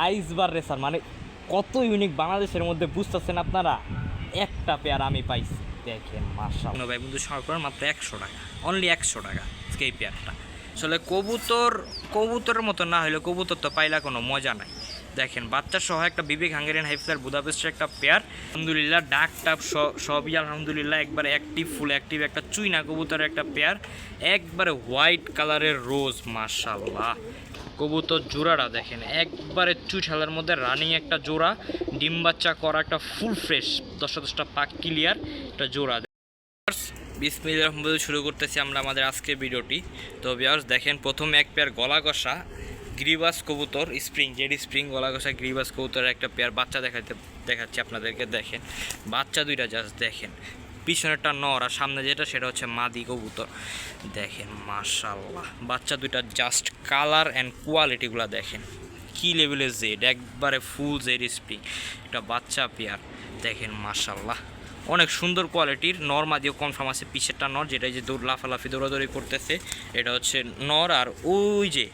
আইসবার racer মানে কত unique বাংলাদেশের মধ্যে বুঝতেছেন আপনারা। একটা পেয়ার আমি পাইছি, দেখেন মাশাআল্লাহ ভাই বন্ধু সংগ্রহ করেন মাত্র 100 টাকা, অনলি 100 টাকা আজকে এই পেয়ারটা। আসলে কবুতরের মতো না হলে কবুতর তো পাইলা কোনো মজা নাই। দেখেন বাচ্চা সহ একটা বিবেক হাঙ্গেরিয়ান হাইফ্লার বুদাপেস্টের একটা পেয়ার, আলহামদুলিল্লাহ ডাক টাপ সবই আলহামদুলিল্লাহ একবারে অ্যাক্টিভ, ফুল অ্যাক্টিভ একটা চুইনা কবুতরের একটা পেয়ার, একবারে হোয়াইট কালারের রোজ মাশাআল্লাহ। কবুতর জোড়াটা দেখেন একবারে চুইঠালের মধ্যে রানিং একটা জোড়া, ডিম বাচ্চা করা একটা ফুল ফ্রেশ 10টা পাক ক্লিয়ার একটা জোড়া। বিসমিল্লাহির রহমানির শুরু করতেছি আমরা আমাদের আজকের ভিডিওটি। তো ভিউয়ার্স দেখেন প্রথমে এক পেয়ার গলা কষা গ্রিবাস কবুতর স্প্রিং, জেডি স্প্রিং গলা কষা গ্রিবাস কবুতরের একটা পেয়ার বাচ্চা দেখাচ্ছি আপনাদেরকে। দেখেন বাচ্চা দুইটা জাস্ট দেখেন, পিছনেরটা নর আর সামনে যেটা সেটা হচ্ছে মাদি কবুতর। দেখেন মাশাআল্লাহ বাচ্চা দুইটা জাস্ট কালার অ্যান্ড কোয়ালিটিগুলো দেখেন কি লেভেলের জেড, একবারে ফুল জেড স্প্রিং একটা বাচ্চা পেয়ার। দেখেন মাশাআল্লাহ অনেক সুন্দর কোয়ালিটির, নর মাদিও কনফার্ম আছে। পিছেরটা নর যেটা যে লাফালাফি দৌড়াদৌড়ি করতেছে এটা হচ্ছে নর, আর ওই যে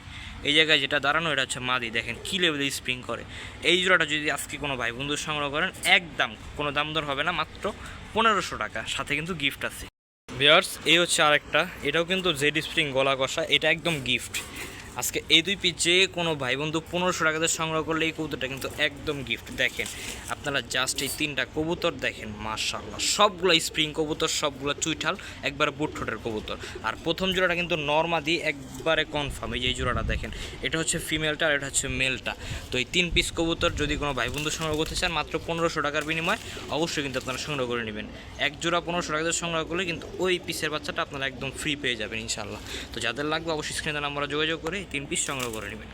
এই জায়গায় যেটা দাঁড়ানো এটা হচ্ছে মাদি। দেখেন কী লেভেলে স্প্রিং করে। এই জোড়াটা যদি আজকে কোনো ভাই বন্ধু সংগ্রহ করেন একদম কোনো দাম দর হবে না, মাত্র 1500 টাকা, সাথে কিন্তু গিফট আছে। ভিউয়ার্স এই হচ্ছে আরেকটা, এটাও কিন্তু জেড স্প্রিং গলা কষা, এটা একদম গিফট। আজকে এই দুই পিস যে কোনো ভাই বন্ধু 1500 টাকাতে সংগ্রহ করলে এই কবুতরটা কিন্তু একদম গিফট। দেখেন আপনারা জাস্ট এই তিনটা কবুতর দেখেন মাশাআল্লাহ, সবগুলো স্প্রিং কবুতর, সবগুলো চুইঠাল একবারে বুট ঠোঁটের কবুতর। আর প্রথম জোড়াটা কিন্তু নরমাদি একবারে কনফার্ম, এই যে এই জোড়াটা দেখেন এটা হচ্ছে ফিমেলটা আর এটা হচ্ছে মেলটা। তো এই 3 পিস কবুতর যদি কোনো ভাই বন্ধু সংগ্রহ করতে চান মাত্র 1500 টাকার বিনিময় অবশ্যই কিন্তু আপনারা সংগ্রহ করে নেবেন। এক জোড়া 1500 টাকাতে সংগ্রহ করলে কিন্তু ওই পিসের বাচ্চাটা আপনারা একদম ফ্রি পেয়ে যাবেন ইনশাআল্লাহ। তো যাদের লাগবে অবশ্যই স্ক্রিনে নাম্বারে যোগাযোগ করে 3 পিস সংগ্রহ করে নেবেন।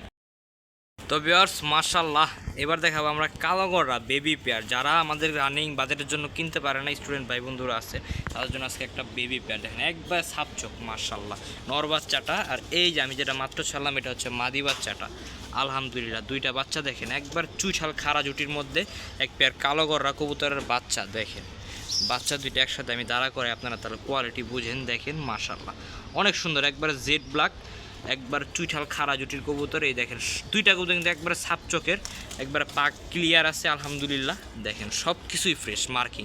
তো ভিউয়ার্স মাশাআল্লাহ এবার দেখাবো আমরা কালোগড়া বেবি পেয়ার, যারা আমাদের রানিং বাজেটের জন্য কিনতে পারে না স্টুডেন্ট ভাই বন্ধুরা আছে তাদের জন্য আজকে একটা বেবি পেয়ার। দেখেন একবার সাপচোক মাশাআল্লাহ নর বাচ্চাটা, আর এই যে আমি যেটা মাত্র ছাড়লাম এটা হচ্ছে মাদি বাচ্চাটা। আলহামদুলিল্লাহ দুইটা বাচ্চা দেখেন একবার চুইঠাল খাড়া জুটির মধ্যে এক পেয়ার কালোগড়া কবুতরের বাচ্চা। দেখেন বাচ্চা দুইটা একসাথে আমি দাঁড়া করে আপনারা তাহলে কোয়ালিটি বুঝেন। দেখেন মাশাআল্লাহ অনেক সুন্দর, একবার জেড ব্ল্যাক একবার চুইঠাল খাড়া জুটির কবুতর। এই দেখেন দুইটা কবুতর কিন্তু একবারে সাপ চোখের, একবারে পাক ক্লিয়ার আছে আলহামদুলিল্লাহ। দেখেন সব কিছুই ফ্রেশ মার্কিং,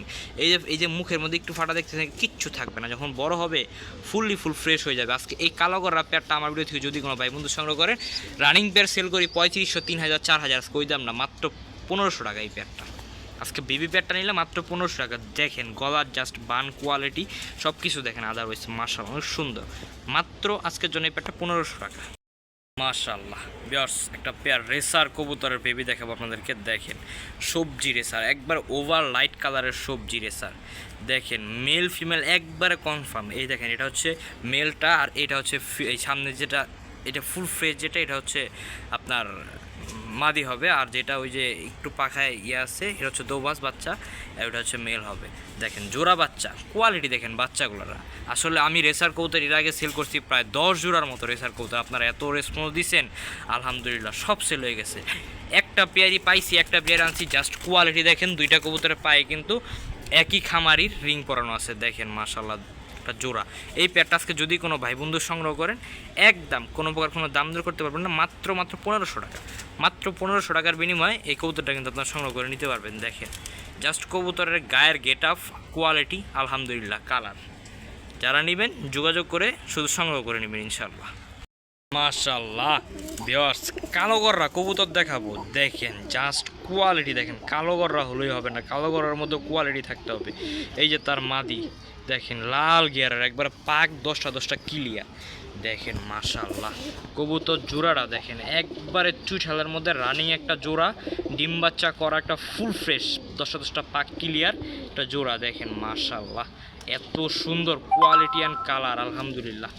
এই যে মুখের মধ্যে একটু ফাটা দেখতেছেন কিচ্ছু থাকবে না, যখন বড় হবে ফুল ফ্রেশ হয়ে যাবে। আজকে এই কালোগড়া পেয়ারটা আমার ভিডিও থেকে যদি কোনো ভাই বন্ধু সংগ্রহ করেন, রানিং পেয়ার সেল করি 3500, 3000, 4000, আজকে ওই দাম না, মাত্র 1500 টাকা এই পেয়ারটা। আজকে বেবি পেয়ারটা নিলে মাত্র 1500 টাকা। দেখেন গলার জাস্ট বান কোয়ালিটি সব কিছু দেখেন আদারওয়াইজ মাশাআল্লাহ অনেক সুন্দর। মাত্র আজকের জন্য এই পেয়ারটা 1500 টাকা। মাশাআল্লাহ ভিউয়ার্স একটা পেয়ার রেসার কবুতরের বেবি দেখাবো আপনাদেরকে। দেখেন সবজি রেসার, একবার ওভার লাইট কালারের সবজি রেসার। দেখেন মেল ফিমেল একবারে কনফার্ম। এই দেখেন এটা হচ্ছে মেলটা আর এটা হচ্ছে এই সামনে যেটা এটা ফুল ফ্রেশ যেটা এটা হচ্ছে আপনার মাদি হবে, আর যেটা ওই যে একটু পাখায় আছে এটা হচ্ছে দোবাস বাচ্চা, আর ওটা হচ্ছে মেল হবে। দেখেন জোড়া বাচ্চা কোয়ালিটি দেখেন বাচ্চাগুলোরা। আসলে আমি রেসার কবুতর এর আগে সেল করছি প্রায় 10 জোড়ার মতো রেসার কবুতর, আপনারা এত রেসপন্স দিচ্ছেন আলহামদুলিল্লাহ সব সেল হয়ে গেছে। একটা পেয়ারই পাইছি, একটা পেয়ার আনছি, জাস্ট কোয়ালিটি দেখেন দুইটা কবুতরের পায়ে কিন্তু একই খামারির রিং পরানো আছে। দেখেন মাশাআল্লাহ একটা জোড়া। এই পেয়ারটা আজকে যদি কোনো ভাই বন্ধু সংগ্রহ করেন একদম কোনো প্রকার কোনো দাম দর করতে পারবেন না, মাত্র 1500 টাকা। মাত্র 1500 টাকার বিনিময়ে এই কবুতরটা কিন্তু আপনারা সংগ্রহ করে নিতে পারবেন। দেখেন জাস্ট কবুতরের গায়ের গেট আপ কোয়ালিটি আলহামদুলিল্লাহ কালার। যারা নেবেন যোগাযোগ করে শুধু সংগ্রহ করে নেবেন ইনশাআল্লাহ। মাশাআল্লাহ ভিউয়ার্স কালোগড়া কবুতর দেখাবো। দেখেন জাস্ট কোয়ালিটি দেখেন, কালোগড়া হলেই হবে না, কালোগড়ার মধ্যে কোয়ালিটি থাকতে হবে। এই যে তার মাদি দেখেন লাল গিয়ারের একবার পাক 10টা ক্লিয়ার। দেখেন মাশাআল্লাহ কবুতর জোড়াটা দেখেন একবারে চুইঠালের মধ্যে রানিং একটা জোড়া, ডিম বাচ্চা করা একটা ফুল ফ্রেশ 10টা পাক ক্লিয়ার একটা জোড়া। দেখেন মাশাআল্লাহ এত সুন্দর কোয়ালিটি অ্যান্ড কালার আলহামদুলিল্লাহ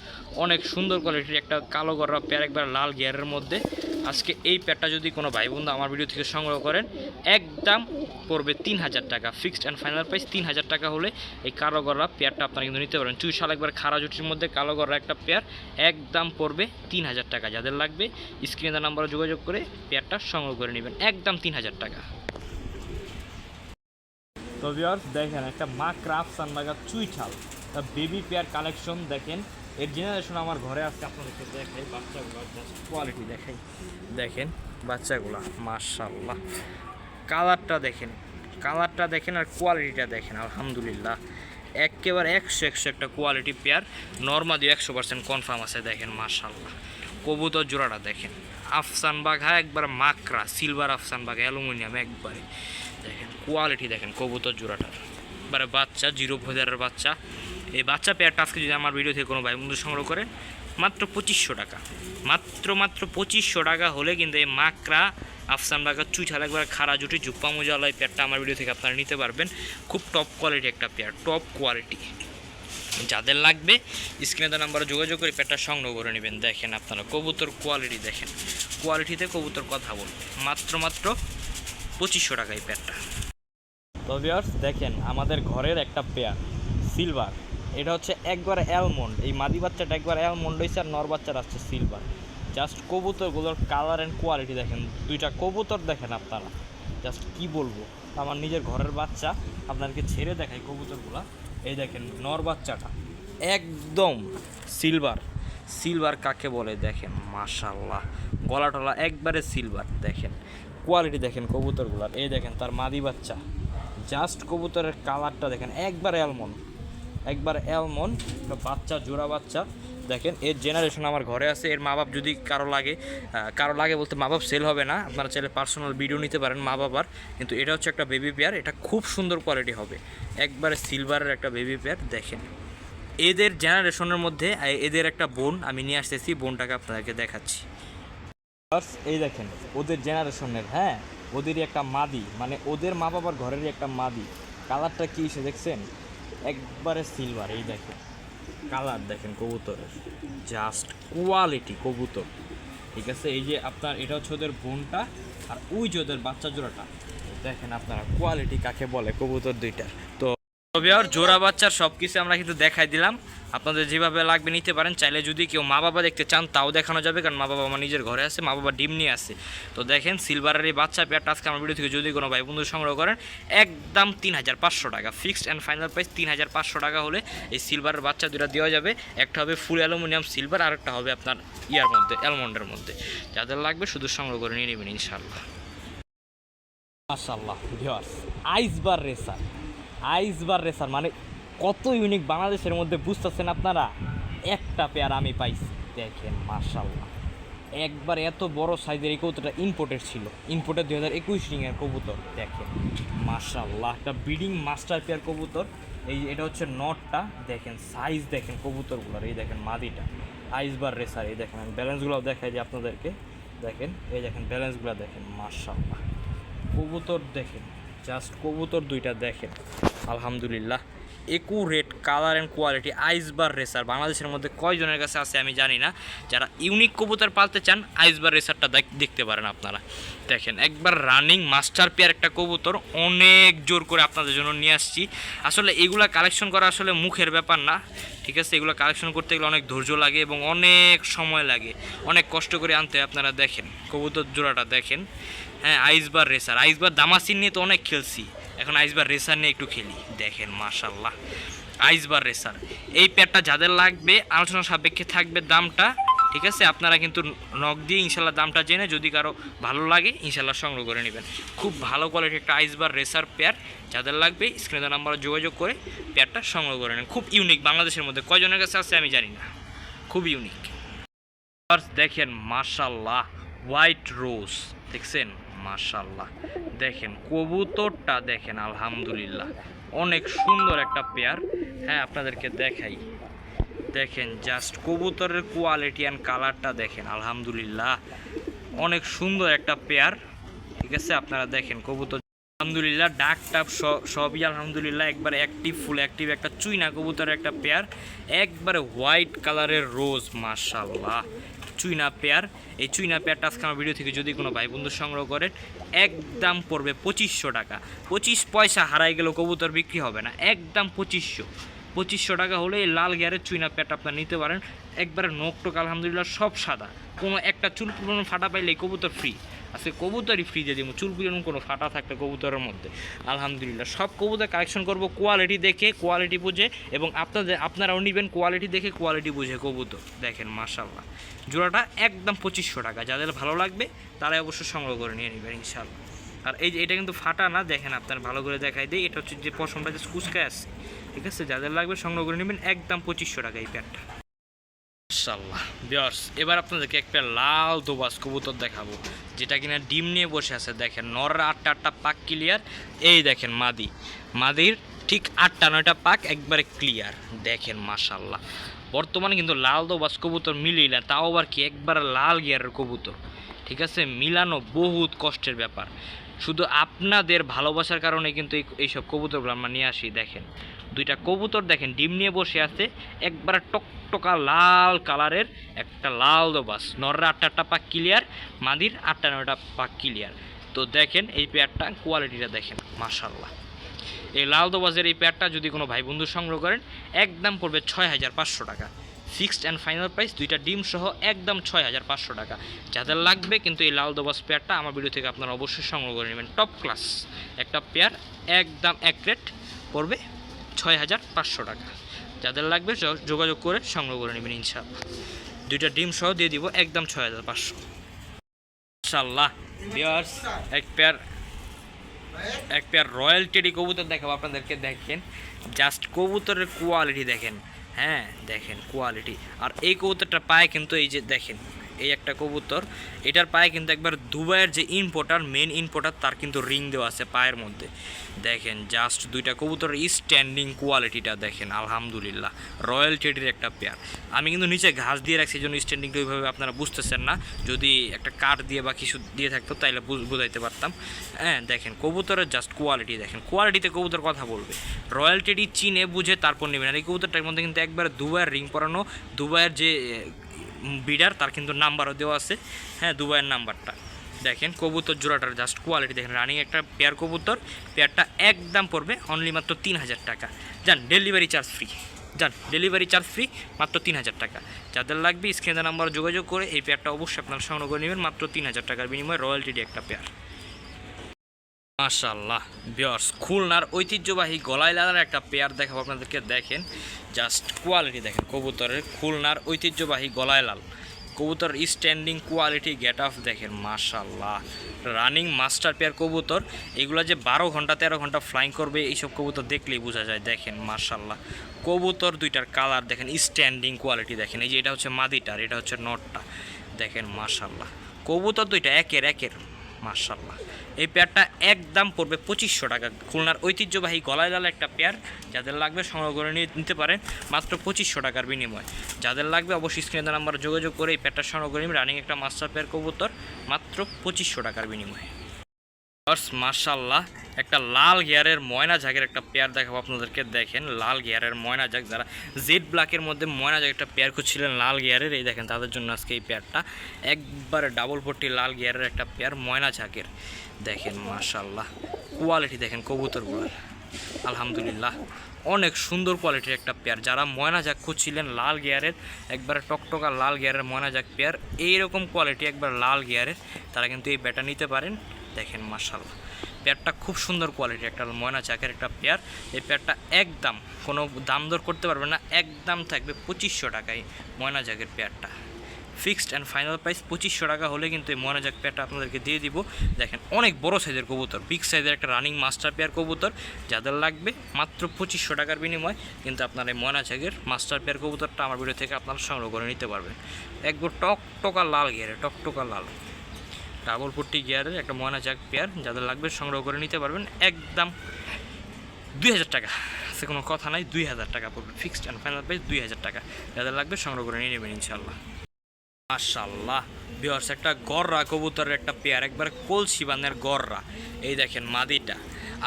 অনেক সুন্দর কোয়ালিটির একটা কালোগড়া পেয়ার একবার লাল গিয়ারের মধ্যে। আজকে এই পেয়ারটা যদি কোনো ভাই বন্ধু আমার ভিডিও থেকে সংগ্রহ করেন একদম পড়বে 3000 টাকা, ফিক্সড অ্যান্ড ফাইনাল প্রাইস 3000 টাকা হলে এই কালোগড়া পেয়ারটা আপনারা কিন্তু নিতে পারেন। চুইশাল একবার খাড়া জুটির মধ্যে কালোগড়া একটা পেয়ার একদম পড়বে 3000 টাকা। যাদের লাগবে স্ক্রিনে নাম্বারে যোগাযোগ করে পেয়ারটা সংগ্রহ করে নেবেন একদম 3000 টাকা। তো ভিউয়ার্স দেখেন একটা মা ক্রাফট সানবাগা চুইঠাল বেবি পেয়ার কালেকশন। দেখেন এর জেনারেশন আমার ঘরে আসছে, আপনাদেরকে দেখাই বাচ্চাগুলো জাস্ট কোয়ালিটি দেখাই। দেখেন বাচ্চাগুলা মাশাআল্লাহ, কালারটা দেখেন, কালারটা দেখেন আর কোয়ালিটিটা দেখেন, আলহামদুলিল্লাহ একেবারে 100 একটা কোয়ালিটি পেয়ার। নর্মাদিও 100% কনফার্ম আছে। দেখেন মাশাআল্লাহ, কবুতর জোড়াটা দেখেন, আফসান বাঘা একবার মাকড়া, সিলভার আফসান বাঘা, অ্যালুমিনিয়াম একবারে। দেখেন কোয়ালিটি দেখেন কবুতর জোড়াটার, একবারে বাচ্চা, জিরো ভোজারের বাচ্চা। এই বাচ্চা পেয়ারটা আজকে যদি আমার ভিডিও থেকে কোনো ভাই বন্ধু সংগ্রহ করেন, মাত্র 2500 টাকা, মাত্র 2500 টাকা হলে কিন্তু এই মাকড়া আফসান বাঘা চুইঠাল একবার খাড়া জুটি জুপ্পা মোজাওয়ালা এই পেয়ারটা আমার ভিডিও থেকে আপনারা নিতে পারবেন। খুব টপ কোয়ালিটি একটা পেয়ার, টপ কোয়ালিটি। যাদের লাগবে স্ক্রিনে দেওয়া নাম্বারে যোগাযোগ করে পেয়ারটা সংগ্রহ করে নেবেন। দেখেন আপনারা কবুতর কোয়ালিটি দেখেন, কোয়ালিটিতে কবুতর কথা বলবে। মাত্র 2500 টাকা এই পেয়ারটা। তো ভিউয়ার্স দেখেন আমাদের ঘরের একটা পেয়ার সিলভার, এটা হচ্ছে একবার অ্যালমন্ড। এই মাদি বাচ্চাটা একবার অ্যালমন্ড হয়েছে আর নর বাচ্চাটা আসছে সিলভার। জাস্ট কবুতরগুলোর কালার অ্যান্ড কোয়ালিটি দেখেন, দুইটা কবুতর দেখেন আপনারা, জাস্ট কি বলবো। আমার নিজের ঘরের বাচ্চা, আপনাদেরকে ছেড়ে দেখাই কবুতরগুলো। এই দেখেন নর বাচ্চাটা একদম সিলভার, সিলভার কাকে বলে দেখেন মাশাআল্লাহ, গলা টলা একবারে সিলভার। দেখেন কোয়ালিটি দেখেন কবুতরগুলার। এই দেখেন তার মাদি বাচ্চা, জাস্ট কবুতরের কালারটা দেখেন, একবার অ্যালমন্ড, একবার অ্যালমন্ড বাচ্চা, জোড়া বাচ্চা। দেখেন এর জেনারেশন আমার ঘরে আছে। এর মা বাপ যদি কারো লাগে বলতে মা বাপ সেল হবে না, আপনারা চাইলে পার্সোনাল ভিডিও নিতে পারেন মা বাবার। কিন্তু এটা হচ্ছে একটা বেবি পেয়ার, এটা খুব সুন্দর কোয়ালিটি হবে, একবারে সিলভারের একটা বেবি পেয়ার। দেখেন এদের জেনারেশনের মধ্যে এদের একটা বোন আমি নিয়ে আসতেছি, বোনটাকে আপনাদেরকে দেখাচ্ছি। এই দেখেন ওদের জেনারেশনের, হ্যাঁ ওদেরই একটা মাদি, মানে ওদের মা বাবার ঘরেরই একটা মাদি। কালারটা কি এসে দেখছেন, একবারে সিলভার। এই দেখেন কালার দেখেন কবুতরের, জাস্ট কোয়ালিটি কবুতর, ঠিক আছে। এই যে আপনার এটা হচ্ছে ওদের বোনটা, আর ওই যে ওদের বাচ্চা জোড়াটা। দেখেন আপনারা কোয়ালিটি কাকে বলে কবুতর দুইটার। তো আর জোড়া বাচ্চার সব কিছু আমরা কিন্তু দেখাই দিলাম, আপনাদের যেভাবে লাগবে নিতে পারেন। চাইলে যদি কেউ মা বাবা দেখতে চান তাও দেখানো যাবে, কারণ মা বাবা আমার নিজের ঘরে আছে, মা বাবা ডিম নিয়ে আসে। তো দেখেন সিলভারের এই বাচ্চা পেয়ারটা আজকে আমার ভিডিও থেকে যদি কোনো ভাই বন্ধু সংগ্রহ করেন, একদম 3500 টাকা, ফিক্সড অ্যান্ড ফাইনাল প্রাইস 3500 টাকা হলে এই সিলভারের বাচ্চা দুটা দেওয়া যাবে। একটা হবে ফুল অ্যালুমিনিয়াম সিলভার, আর একটা হবে আপনার ইয়ার মধ্যে, অ্যালমন্ডের মধ্যে। যাদের লাগবে শুধু সংগ্রহ করে নিয়ে নেবেন ইনশাআল্লাহ। মাশাআল্লাহ ভিউয়ার্স, আইসবার রেসার, আইসবার রেসার মানে কত ইউনিক বাংলাদেশের মধ্যে, বুঝতেছেন আপনারা। একটা পেয়ার আমি পাইছি, দেখেন মাশাআল্লাহ, একবার এত বড় সাইজের এই কবুতরটা ইম্পোর্টেড ছিল, ইম্পোর্টেড 2021 রিংয়ের কবুতর। দেখেন মাশাআল্লাহ, একটা ব্রিডিং মাস্টার পেয়ার কবুতর। এই এটা হচ্ছে নটটা, দেখেন সাইজ দেখেন কবুতরগুলোর। এই দেখেন মাদিটা আইসবার রেসার। এই দেখেন আমি ব্যালেন্সগুলো দেখাই যে আপনাদেরকে, দেখেন এই দেখেন ব্যালেন্সগুলো দেখেন মাশাআল্লাহ, কবুতর দেখেন, জাস্ট কবুতর দুইটা দেখেন আলহামদুলিল্লাহ, accurate colour and quality. আইসবার racer বাংলাদেশের মধ্যে কয়জনের কাছে আছে আমি জানি না, যারা ইউনিক কবুতর পালতে চান আইসবার রেসারটা দেখতে পারেন আপনারা। দেখেন একবার রানিং মাস্টার পেয়ার একটা কবুতর, অনেক জোর করে আপনাদের জন্য নিয়ে আসছি। আসলে এগুলা কালেকশন করা আসলে মুখের ব্যাপার না, ঠিক আছে। এগুলো কালেকশন করতে গেলে অনেক ধৈর্য লাগে এবং অনেক সময় লাগে, অনেক কষ্ট করে আনতে হয়। আপনারা দেখেন কবুতর জোড়াটা দেখেন, হ্যাঁ আইসবার রেসার। আইসবার দামাসিন নিয়ে তো অনেক খেলছি, এখন আইসবার রেসার নিয়ে একটু খেলি। দেখেন মাশাআল্লাহ আইসবার রেসার। এই পেয়ারটা যাদের লাগবে আলোচনা সাপেক্ষে থাকবে দামটা, ঠিক আছে। আপনারা কিন্তু নক দিয়ে ইনশাল্লাহ দামটা জেনে যদি কারো ভালো লাগে ইনশাল্লাহ সংগ্রহ করে নেবেন। খুব ভালো কোয়ালিটির একটা আইসবার রেসার পেয়ার, যাদের লাগবে স্ক্রিনে নাম্বারে যোগাযোগ করে পেয়ারটা সংগ্রহ করে নেন। খুব ইউনিক, বাংলাদেশের মধ্যে কয়জনের কাছে আছে আমি জানি না, খুব ইউনিক। দেখেন মাশাআল্লাহ হোয়াইট রোজ, দেখছেন মাশাআল্লাহ, দেখেন কবুতরটা দেখেন আলহামদুলিল্লাহ, অনেক সুন্দর একটা পেয়ার। হ্যাঁ আপনাদেরকে দেখাই, দেখেন জাস্ট কবুতরের কোয়ালিটি অ্যান্ড কালারটা দেখেন আলহামদুলিল্লাহ, অনেক সুন্দর একটা পেয়ার, ঠিক আছে। আপনারা দেখেন কবুতর আলহামদুলিল্লাহ, ডাক টাপ সবই আলহামদুলিল্লাহ একবারে অ্যাক্টিভ, ফুল অ্যাক্টিভ একটা চুইনা কবুতরের একটা পেয়ার, একবারে হোয়াইট কালারের রোজ মাশাআল্লাহ চুইনা পেয়ার। এই চুইনা পেয়ারটা আজকে আমার ভিডিও থেকে যদি কোনো ভাই বন্ধু সংগ্রহ করেন, একদম পড়বে 2500 টাকা। 25 পয়সা হারাই গেলেও কবুতর বিক্রি হবে না, একদম 2500 টাকা হলে এই লাল গিয়ারের চুইনা পেয়ারটা আপনার নিতে পারেন। একবারে নোক টোক আলহামদুলিল্লাহ সব সাদা, কোনো একটা চুল পুরনো ফাটা পাইলে কবুতর ফ্রি, আজকে কবুতরই ফ্রি দিয়ে দিব, চুল পুজোর কোনো ফাটা থাকলে কবুতরের মধ্যে আলহামদুলিল্লাহ। সব কবুতর কালেকশন করব কোয়ালিটি দেখে, কোয়ালিটি বুঝে, এবং আপনারাও নেবেন কোয়ালিটি দেখে, কোয়ালিটি বুঝে কবুতর। দেখেন মাশাআল্লাহ, জোড়াটা একদম 2500 টাকা। যাদের ভালো লাগবে তারাই অবশ্যই সংগ্রহ করে নিয়ে নেবেন ইনশাআল্লাহ। আর এই যে এটা কিন্তু ফাটা না, দেখেন আপনার ভালো করে দেখাই দিই, এটা হচ্ছে যে পশমটা যে কুচকায় আছে, ঠিক আছে। যাদের লাগবে সংগ্রহ করে নেবেন, একদম 2500 টাকা এই প্যান্টটা। মাশাআল্লাহ ভিউয়ার্স, এবার আপনাদেরকে একটা লাল দোবাস কবুতর দেখাবো, যেটা কিনা ডিম নিয়ে বসে আছে। দেখেন নরের 8টা পাক ক্লিয়ার, এই দেখেন মাদির ঠিক 8টা-9টা পাক একবারে ক্লিয়ার। দেখেন মাশাআল্লাহ, বর্তমানে কিন্তু লাল দোবাস কবুতর মিলিয়ে না, তাও আবার কি একবার লাল গিয়ারের কবুতর, ঠিক আছে। মিলানো বহুত কষ্টের ব্যাপার, শুধু আপনাদের ভালোবাসার কারণে কিন্তু এইসব কবুতরগুলো আমরা নিয়ে আসি। দেখেন দুইটা কবুতর, দেখেন ডিম নিয়ে বসে আছে, একবার টকটকা লাল কালারের একটা লাল দোবাস। নররা 8টা পাক ক্লিয়ার, মাদির 8টা-9টা পাক ক্লিয়ার। তো দেখেন এই পেয়ারটা কোয়ালিটিটা দেখেন মাশাআল্লাহ। এই লাল দোবাজের এই পেয়ারটা যদি কোনো ভাই বন্ধু সংগ্রহ করেন, একদম পড়বে 6500 টাকা, ফিক্সড অ্যান্ড ফাইনাল প্রাইস, দুইটা ডিম সহ একদম 6500 টাকা। যাদের লাগবে কিন্তু এই লাল দোবাস পেয়ারটা আমার ভিডিও থেকে আপনারা অবশ্যই সংগ্রহ করে নেবেন। টপ ক্লাস একটা পেয়ার, একদম এক রেট পড়বে 6500 টাকা। যাদের লাগবে যোগাযোগ করে সংগ্রহ করে নেবেন ইনশাআল্লাহ। দুইটা ডিম সহ দিয়ে দিব একদম 6500। ইনশাআল্লাহ ভিউয়ার্স, এক পেয়ার রয়্যাল টেডি কবুতর দেখাবো আপনাদেরকে। দেখেন জাস্ট কবুতরের কোয়ালিটি দেখেন, হ্যাঁ দেখেন কোয়ালিটি। আর এই কবুতরটা পায় কিন্তু এই যে দেখেন, এই একটা কবুতর, এটার পায়ে কিন্তু একবার দুবাইয়ের যে ইম্পোর্টার, মেন ইম্পোর্টার, তার কিন্তু রিং দেওয়া আছে পায়ের মধ্যে। দেখেন জাস্ট দুইটা কবুতরের স্ট্যান্ডিং কোয়ালিটিটা দেখেন আলহামদুলিল্লাহ। রয়্যাল টেডির একটা পেয়ার। আমি কিন্তু নিচে ঘাস দিয়ে রাখছি, এই জন্য স্ট্যান্ডিংটা ওইভাবে আপনারা বুঝতেছেন না। যদি একটা কাঠ দিয়ে বা কিছু দিয়ে থাকতো তাইলে বুঝাইতে পারতাম। হ্যাঁ দেখেন কবুতরের জাস্ট কোয়ালিটি দেখেন, কোয়ালিটিতে কবুতর কথা বলবে। রয়্যাল টেডি চিনে বুঝে তারপর নেবেন। আর এই কবুতরটার মধ্যে কিন্তু একবার দুবাইয়ের রিং পরানো, দুবাইয়ের যে বিডার তার কিন্তু নাম্বারও দেওয়া আছে, হ্যাঁ দুবাইয়ের নাম্বারটা। দেখেন কবুতর জোড়াটার জাস্ট কোয়ালিটি দেখেন, রানিং একটা পেয়ার কবুতর। পেয়ারটা একদম পড়বে অনলি মাত্র 3000 টাকা। যান delivery charge free, delivery charge free, মাত্র 3000 টাকা। যাদের লাগবে স্ক্রিনে নাম্বার যোগাযোগ করে এই পেয়ারটা অবশ্যই আপনারা সংগ্রহ করে নেবেন মাত্র 3000 টাকার বিনিময়ে। রয়্যাল টেডি একটা পেয়ার। মাশাআল্লাহ ভিউয়ার্স, খুলনার ঐতিহ্যবাহী গলায় লালার একটা পেয়ার দেখাবো আপনাদেরকে। দেখেন জাস্ট কোয়ালিটি দেখেন কবুতরের, খুলনার ঐতিহ্যবাহী গলায় লাল কবুতর, স্ট্যান্ডিং কোয়ালিটি, গেট আপ দেখেন মাশাআল্লাহ। রানিং মাস্টার পেয়ার কবুতর, এগুলো যে 12 ঘন্টা 13 ঘন্টা ফ্লাইং করবে এইসব কবুতর দেখলেই বোঝা যায়। দেখেন মাশাআল্লাহ, কবুতর দুইটার কালার দেখেন, স্ট্যান্ডিং কোয়ালিটি দেখেন। এই যে এটা হচ্ছে মাদিটার, এটা হচ্ছে নটটা, দেখেন মাশাআল্লাহ। কবুতর দুইটা একের মাশাআল্লাহ। এই পেয়ারটা একদম পড়বে 2500 টাকা। খুলনার ঐতিহ্যবাহী গলায় লাল একটা পেয়ার, যাদের লাগবে সংগ্রহ করে নিতে পারেন মাত্র 2500 টাকার বিনিময়ে। যাদের লাগবে অবশ্যই স্ক্রিনে দেওয়া নাম্বার যোগাযোগ করে এই পেয়ারটা সংগ্রহ করে নেবেন। রানিং একটা মাস্টার পেয়ার কবুতর, মাত্র 2500 টাকার বিনিময়ে। মাশাআল্লাহ, একটা লাল গিয়ারের ময়না জাগের একটা পেয়ার দেখাবো আপনাদেরকে। দেখেন লাল গিয়ারের ময়না জাগ, যারা জেড ব্ল্যাকের মধ্যে ময়না জাগ একটা পেয়ার খুঁজছিলেন লাল গিয়ারের, এই দেখেন তাদের জন্য আজকে এই পেয়ারটা। একবারে ডাবল পট্টি লাল গিয়ারের একটা পেয়ার ময়না জাগের। দেখেন মাশাআল্লাহ, কোয়ালিটি দেখেন কবুতরগুলোর আলহামদুলিল্লাহ, অনেক সুন্দর কোয়ালিটির একটা পেয়ার। যারা ময়না জাগ খুঁজছিলেন লাল গিয়ারের, একবারে টকটকা লাল গিয়ারের ময়না জাগ পেয়ার, এইরকম কোয়ালিটি একবার লাল গিয়ারের, তারা কিন্তু এই পেয়ারটা নিতে পারেন। দেখেন মাশাআল্লাহ, পেয়ারটা খুব সুন্দর কোয়ালিটি একটা ময়না চাকের একটা পেয়ার। এই পেয়ারটা একদম কোনো দাম দর করতে পারবে না, একদম থাকবে 2500 টাকায় ময়না জাগের পেয়ারটা। ফিক্সড অ্যান্ড ফাইনাল প্রাইস 2500 টাকা হলে কিন্তু এই ময়না জাগ পেয়ারটা আপনাদেরকে দিয়ে দিব। দেখেন অনেক বড় সাইজের কবুতর, বিগ সাইজের একটা রানিং মাস্টার পেয়ার কবুতর। যাদের লাগবে মাত্র 2500 টাকার বিনিময় কিন্তু আপনার এই ময়না জাগের মাস্টার পেয়ার কবুতরটা আমার ভিডিও থেকে আপনারা সংগ্রহ করে নিতে পারবেন। একবার টকটকা লাল গিয়ারে, টকটকা লাল ডাবল পট্টি গিয়ারের একটা ময়না জাগ পেয়ার, যাদের লাগবে সংগ্রহ করে নিতে পারবেন একদম 2000 টাকা। সে কোনো কথা নাই, 2000 টাকা পড়বে, ফিক্সড অ্যান্ড ফাইনাল প্রাইস 2000 টাকা। যাদের লাগবে সংগ্রহ করে নিয়ে নেবেন ইনশাআল্লাহ। মাশাআল্লাহ ভিউয়ার্স, একটা গররা কবুতরের একটা পেয়ার, একবার কলসি বানের গররা। এই দেখেন মাদিটা।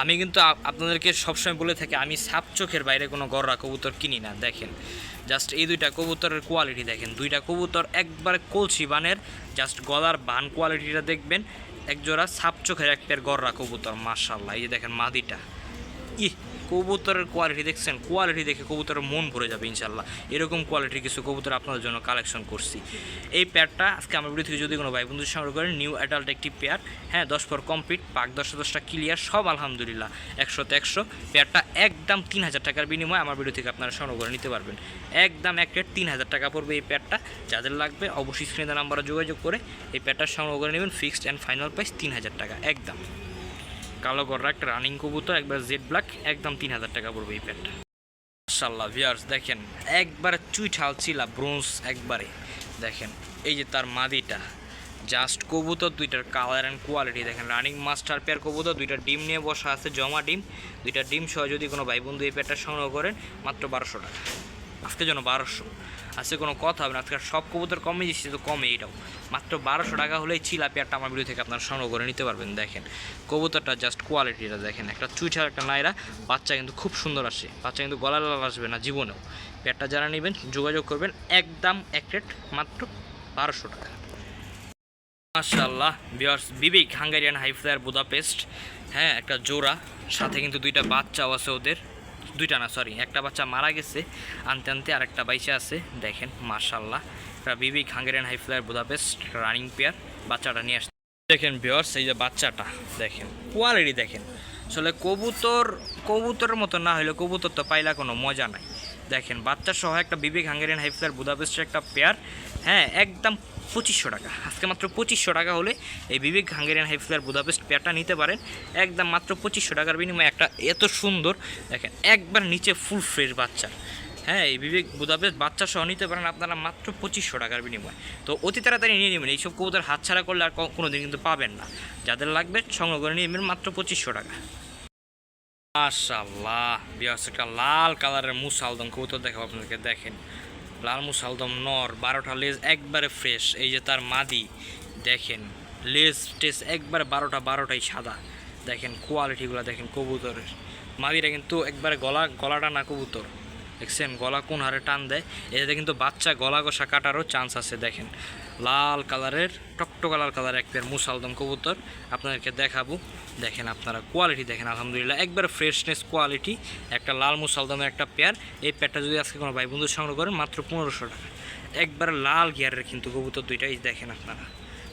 আমি কিন্তু আপনাদেরকে সবসময় বলে থাকি আমি সাপ চোখের বাইরে কোনো গররা কবুতর কিনি না। দেখেন জাস্ট এই দুইটা কবুতরের কোয়ালিটি দেখেন, দুইটা কবুতর একবারে কলসি বানের, জাস্ট গলার বান কোয়ালিটিটা দেখবেন। একজোড়া সাপ চোখের এক পেয়ার গররা কবুতর মাশাআল্লাহ। এই যে দেখেন মাদিটা, কবুতরের কোয়ালিটি দেখছেন, কোয়ালিটি দেখে কবুতরের মন ভরে যাবে ইনশাল্লাহ। এরকম কোয়ালিটির কিছু কবুতর আপনাদের জন্য কালেকশন করছি। এই পেয়ারটা আজকে আমার ভিডিও থেকে যদি কোনো ভাই বন্ধু সংগ্রহ করেন, নিউ অ্যাডাল্ট একটি পেয়ার, হ্যাঁ 10 পর কমপ্লিট, পাক 10টা ক্লিয়ার, সব আলহামদুলিল্লাহ 100তে 100। পেয়ারটা একদম 3000 টাকার বিনিময়ে আমার ভিডিও থেকে আপনারা সংগ্রহ করে নিতে পারবেন। একদম এক রেট 3000 টাকা পড়বে এই পেয়ারটা। যাদের লাগবে অবশ্যই স্ক্রিনে নাম্বারে যোগাযোগ করে এই পেয়ারটা সংগ্রহ করে নেবেন। ফিক্সড অ্যান্ড ফাইনাল প্রাইস 3000 টাকা একদম। কালো গররা একটা রানিং কবুতর, একবার জেড ব্ল্যাক, একদম 3000 টাকা পড়বে এই পেয়ারটা। মাশাআল্লাহ ভিউয়ার্স দেখেন, একবারে চুইঠাল চিলা ব্রোঞ্জ একবারে। দেখেন এই যে তার মাদিটা, জাস্ট কবুতর দুইটার কালার অ্যান্ড কোয়ালিটি দেখেন। রানিং মাস্টার পেয়ার কবুতর, দুইটা ডিম নিয়ে বসা আছে, জমা ডিম, দুইটা ডিম সহ যদি কোনো ভাই বন্ধু এই পেয়ারটা সংগ্রহ করেন মাত্র 1200 টাকা। আজকে জন্য 1200, আজকে কোনো কথা হবে না। আজকে সব কবুতর কমে দিচ্ছি তো কমে, এইটাও মাত্র 1200 টাকা হলেই চিলা পেয়ারটা আমার ভিডিও থেকে আপনারা সংগ্রহ করে নিতে পারবেন। দেখেন কবুতরটা জাস্ট কোয়ালিটিটা দেখেন, একটা চুইঠাল একটা নাইরা, বাচ্চা কিন্তু খুব সুন্দর আসে, বাচ্চা কিন্তু গলা লাল আসবে না জীবনেও। পেয়ারটা যারা নেবেন যোগাযোগ করবেন, একদম এক রেট মাত্র 1200 টাকা। মাশাআল্লাহ ভিউয়ার্স, বিবেক হাঙ্গেরিয়ান হাইফ্লায়ার বুদাপেস্ট, হ্যাঁ একটা জোড়া, সাথে কিন্তু দুইটা বাচ্চাও আছে ওদের, দুইটা না সরি, একটা বাচ্চা মারা গেছে আনতে আনতে, আরেকটা বাইচে আছে। দেখেন মাশাআল্লাহ, একটা বিবেক Hungarian highflyer Budapest running pair, বাচ্চাটা নিয়ে আসছে। দেখেন ভিউয়ার্স এই যে বাচ্চাটা দেখেন, কোয়ালিটি দেখেন। আসলে কবুতরের মতো না হলে কবুতর তো পাইলা কোনো মজা নাই। দেখেন বাচ্চা সহ একটা বিবেক হাঙ্গেরিয়ান হাইফ্লায়ার বুদাপেস্টের একটা পেয়ার, হ্যাঁ একদম 2500 টাকা। আজকে মাত্র 2500 টাকা হলে এই বিবেক হাঙ্গেরিয়ান হাইফ্লায়ার বুদাপেস্ট পেয়ারটা নিতে পারেন, একদম মাত্র 2500 টাকার বিনিময়ে। একটা এত সুন্দর দেখেন, একবার নিচে ফুল ফ্রেশ বাচ্চা, হ্যাঁ এই বিবেক বুদাপেস্ট বাচ্চা সহ নিতে পারেন আপনারা মাত্র 2500 টাকার বিনিময়ে। তো অতি তাড়াতাড়ি নিয়ে নেবেন, এইসব কবুতর হাতছাড়া করলে আর কোনো দিন কিন্তু পাবেন না। যাদের লাগবে সংগ্রহ করে নিয়ে নেবেন মাত্র 2500 টাকা। মাশাআল্লাহ ভিউয়ার্স, একটা লাল কালারের মুসালদম কবুতর দেখাবো আপনাদেরকে। দেখেন লাল মুসালদম নর, 12টা লেজ একবারে ফ্রেশ। এই যে তার মাদি দেখেন, লেজ টেস একবারে 12টাই সাদা। দেখেন কোয়ালিটিগুলো দেখেন কবুতরের। মাদিটা কিন্তু একবারে গলাটা না কবুতর, দেখছেন গলা কোন হারে টান দেয়, এটাতে কিন্তু বাচ্চা গলা ঘষা কাটারও চান্স আছে। দেখেন লাল কালারের, টকটকা লাল কালারের এক পেয়ার মুসালদম কবুতর আপনাদেরকে দেখাবো। দেখেন আপনারা কোয়ালিটি দেখেন, আলহামদুলিল্লাহ একবার ফ্রেশনেস কোয়ালিটি, একটা লাল মুসালদমের একটা পেয়ার। এই পেয়ারটা যদি আজকে কোনো ভাই বন্ধু সংগ্রহ করেন মাত্র 1500 টাকা। একবার লাল গিয়ারের কিন্তু কবুতর দুইটাই দেখেন আপনারা,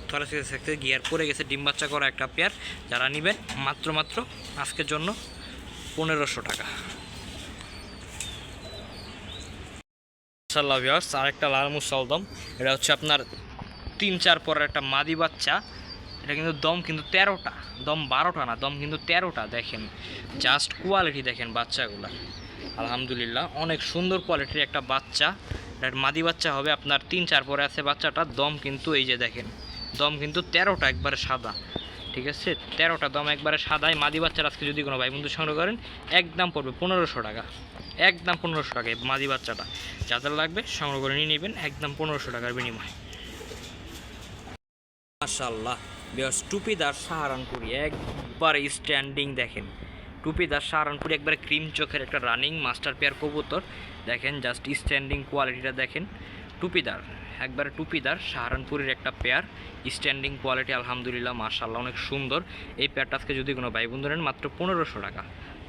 থরে থাকতে গিয়ার পড়ে গেছে, ডিম বাচ্চা করা একটা পেয়ার। যারা নেবেন মাত্র আজকের জন্য 1500 টাকা। মাশাআল্লাহ ভিউয়ার্স, আরেকটা লাল মুসালদম, এটা হচ্ছে আপনার 3-4 পরের একটা মাদি বাচ্চা। এটা কিন্তু দম কিন্তু 13টা, দম 12টা না, দম কিন্তু 13টা। দেখেন জাস্ট কোয়ালিটি দেখেন বাচ্চাগুলো, আলহামদুলিল্লাহ অনেক সুন্দর কোয়ালিটির একটা বাচ্চা। এটা মাদি বাচ্চা হবে আপনার 3-4 পরে আছে বাচ্চাটা। দম কিন্তু এই যে দেখেন, দম কিন্তু 13টা একবারে সাদা, ঠিক আছে 13টা দম একবারে সাদাই। মাদি বাচ্চার আজকে যদি কোনো ভাই বন্ধু সংগ্রহ করেন একদম পড়বে 1500 টাকা, একদম 1500 টাকা মাদি বাচ্চাটা। যাদের লাগবে সংগ্রহ করে নিয়ে নেবেন একদম 1500 টাকার বিনিময়ে। মাশাআল্লাহ ভিউয়ার্স, টুপিদার সাহারানপুরি একবার স্ট্যান্ডিং দেখেন, টুপিদার সাহারানপুরি একবারে ক্রিম চোখের একটা রানিং মাস্টার পেয়ার কবুতর। দেখেন জাস্ট স্ট্যান্ডিং কোয়ালিটিটা দেখেন, টুপিদার একবারে টুপিদার সাহারানপুরের একটা পেয়ার, স্ট্যান্ডিং কোয়ালিটি আলহামদুলিল্লাহ মাশাআল্লাহ অনেক সুন্দর। এই পেয়ারটা আজকে যদি কোনো ভাই বন্ধু নেন মাত্র 1500 টাকা,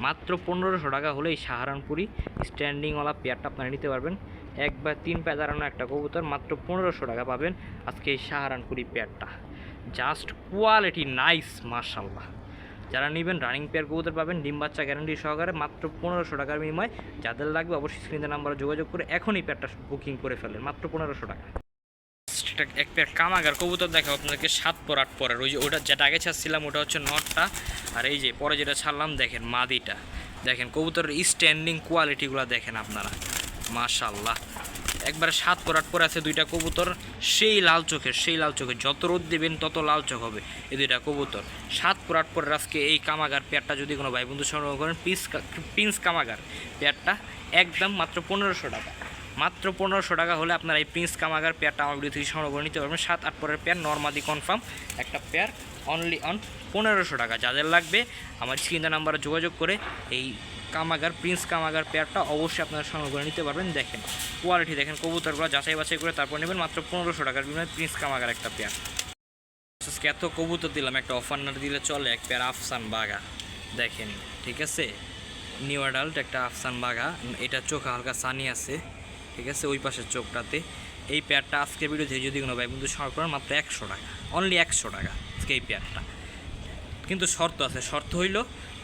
মাত্র 1500 টাকা হলে এই সাহারানপুরি স্ট্যান্ডিংওয়ালা পেয়ারটা আপনারা নিতে পারবেন। একবার 3 পায়ে দাঁড়ানো একটা কবুতর, মাত্র 1500 টাকা পাবেন আজকে এই সাহারানপুরি পেয়ারটা। জাস্ট কোয়ালিটি নাইস মাশাআল্লাহ। যারা নেবেন রানিং পেয়ার কবুতর পাবেন ডিম বাচ্চা গ্যারান্টি সহকারে মাত্র 1500 টাকার বিনিময়ে। যাদের লাগবে অবশ্যই স্ক্রিনের নাম্বারে যোগাযোগ করে এখনই পেয়ারটা বুকিং করে ফেলেন মাত্র 1500 টাকা। এক পেয়ার কামাগার কবুতর দেখাবো আপনাদেরকে 7 পর 8 পরের। ওই যে ওটা যেটা আগে ছাড়ছিলাম ওটা হচ্ছে নটটা, আর এই যে পরে যেটা ছাড়লাম দেখেন মাদিটা। দেখেন কবুতরের স্ট্যান্ডিং কোয়ালিটিগুলো দেখেন আপনারা মাশাআল্লাহ। একবারে 7 পর 8 পরে আছে দুইটা কবুতর, সেই লাল চোখের, যত রোদ দেবেন তত লাল চোখ হবে এই দুইটা কবুতর। 7 পর 8 পরের আজকে এই কামাগার পেয়ারটা যদি কোনো ভাই বন্ধু সংগ্রহ করেন, প্রিন্স কামাগার পেয়ারটা একদম মাত্র 1500 টাকা, মাত্র 1500 টাকা হলে আপনারা এই প্রিন্স কামাগার পেয়ারটা আমার ভিডিও থেকে সংগ্রহ করে নিতে পারবেন। 7 8 পরের পেয়ার নর্মাদি কনফার্ম একটা পেয়ার, অনলি অন 1500 টাকা। যাদের লাগবে আমার স্ক্রিনের নাম্বারে যোগাযোগ করে এই কামাগার প্রিন্স কামাগার পেয়ারটা অবশ্যই আপনারা সংগ্রহ করে নিতে পারবেন। দেখেন কোয়ালিটি দেখেন, কবুতরগুলো যাচাই বাছাই করে তারপর নেবেন মাত্র 1500 টাকার বিনিময়ে প্রিন্স কামাগার একটা পেয়ার। এত কবুতর দিলাম, একটা অফার না দিলে চলে, এক পেয়ার আফসান বাগা দেখেন, ঠিক আছে নিউ অ্যাডাল্ট একটা আফসান বাঘা, এটা চোখে হালকা সানি আছে, ঠিক আছে, ওই পাশের চোখটাতে। এই পেয়ারটা আজকের ভিডিও থেকে যদি কোনো ভাই বন্ধু সংগ্রহ করেন মাত্র 100 টাকা, অনলি 100 টাকা আজকে এই পেয়ারটা। কিন্তু শর্ত আছে, শর্ত হইল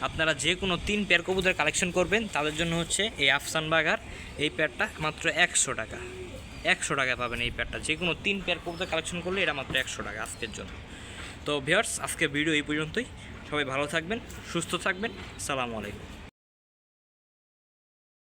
আপনারা যে কোনো 3 পেয়ার কবুতর কালেকশন করবেন তাদের জন্য হচ্ছে এই আফসান বাঘার এই পেয়ারটা মাত্র 100 টাকা। 100 টাকা পাবেন এই পেয়ারটা, যে কোনো 3 পেয়ার কবুতর কালেকশন করলে এটা মাত্র 100 টাকা আজকের জন্য। তো ভিউয়ার্স, আজকের ভিডিও এই পর্যন্তই। সবাই ভালো থাকবেন, সুস্থ থাকবেন, আসসালামু আলাইকুম।